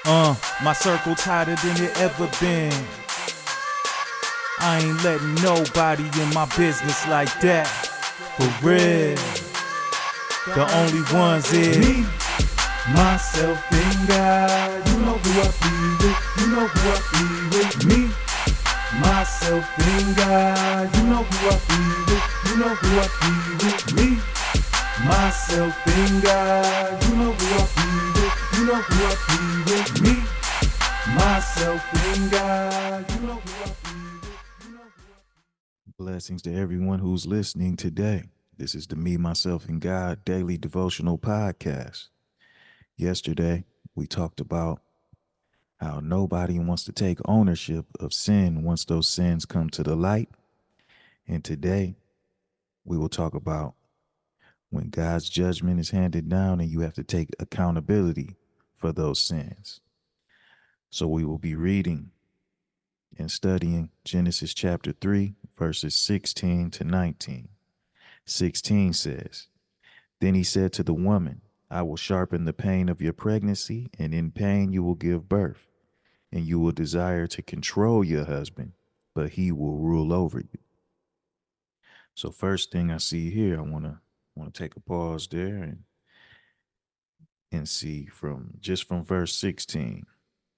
My circle tighter than it ever been. I ain't letting nobody in my business like that. For real. The only ones is me, myself, and God. You know who I be with. You know who I be with. Me, myself, and God. You know who I be with. You know who I be with. Me, myself, and God. You know who I be with. You know who I be with. Me, myself, and God. You know who I be with. You know who I be. Blessings to everyone who's listening today. This is the Me, Myself, and God Daily Devotional Podcast. Yesterday, we talked about how nobody wants to take ownership of sin once those sins come to the light. And today, we will talk about when God's judgment is handed down and you have to take accountability for those sins. So we will be reading and studying Genesis chapter 3, verses 16 to 19. 16 says, "Then he said to the woman, I will sharpen the pain of your pregnancy, and in pain you will give birth, and you will desire to control your husband, but he will rule over you." So first thing I see here, I want to take a pause there and see from verse 16.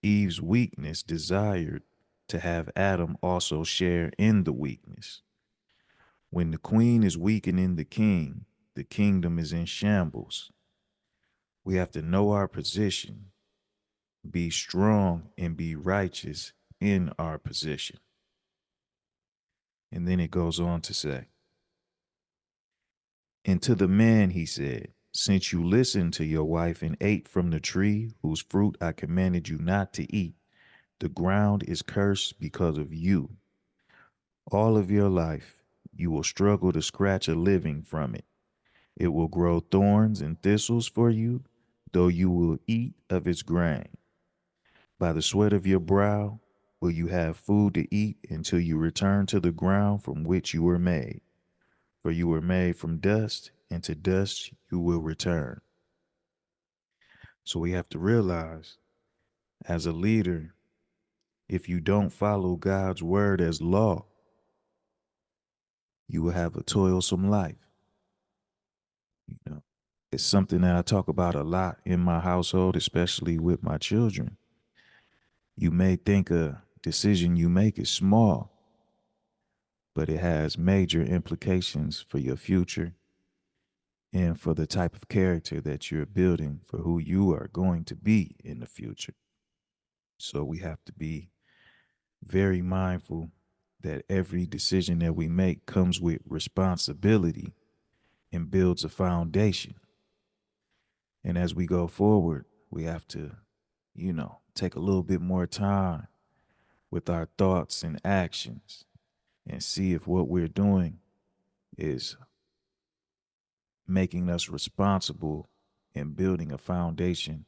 Eve's weakness desired to have Adam also share in the weakness. When the queen is weakening the king, the kingdom is in shambles. We have to know our position, be strong, and be righteous in our position. And then it goes on to say, "And to the man he said, since you listened to your wife and ate from the tree whose fruit I commanded you not to eat, the ground is cursed because of you. All of your life, you will struggle to scratch a living from it. It will grow thorns and thistles for you, though you will eat of its grain. By the sweat of your brow will you have food to eat until you return to the ground from which you were made. For you were made from dust, and to dust you will return." So we have to realize, as a leader, if you don't follow God's word as law, you will have a toilsome life. It's something that I talk about a lot in my household, especially with my children. You may think a decision you make is small, but it has major implications for your future and for the type of character that you're building for who you are going to be in the future. So we have to be very mindful that every decision that we make comes with responsibility and builds a foundation. And as we go forward, we have to, take a little bit more time with our thoughts and actions and see if what we're doing is making us responsible and building a foundation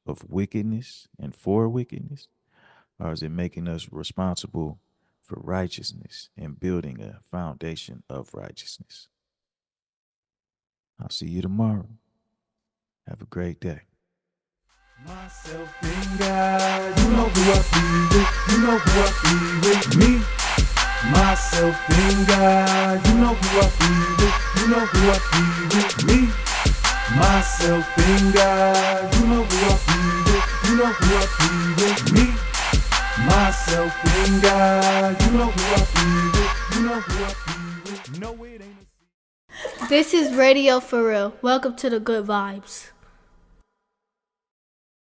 of wickedness and for wickedness, or is it making us responsible for righteousness and building a foundation of righteousness? I'll see you tomorrow. Have a great day. Myself and God, you know who I be with. You know who I be with. Me, myself and God, you know who I be with. You know who I be with. Me, myself and God, you know who I be with. You know who I be with. Me, myself and God, you know who I be with. You know who I be with. No, it ain't. This is Radio FORREAL. Welcome to the good vibes.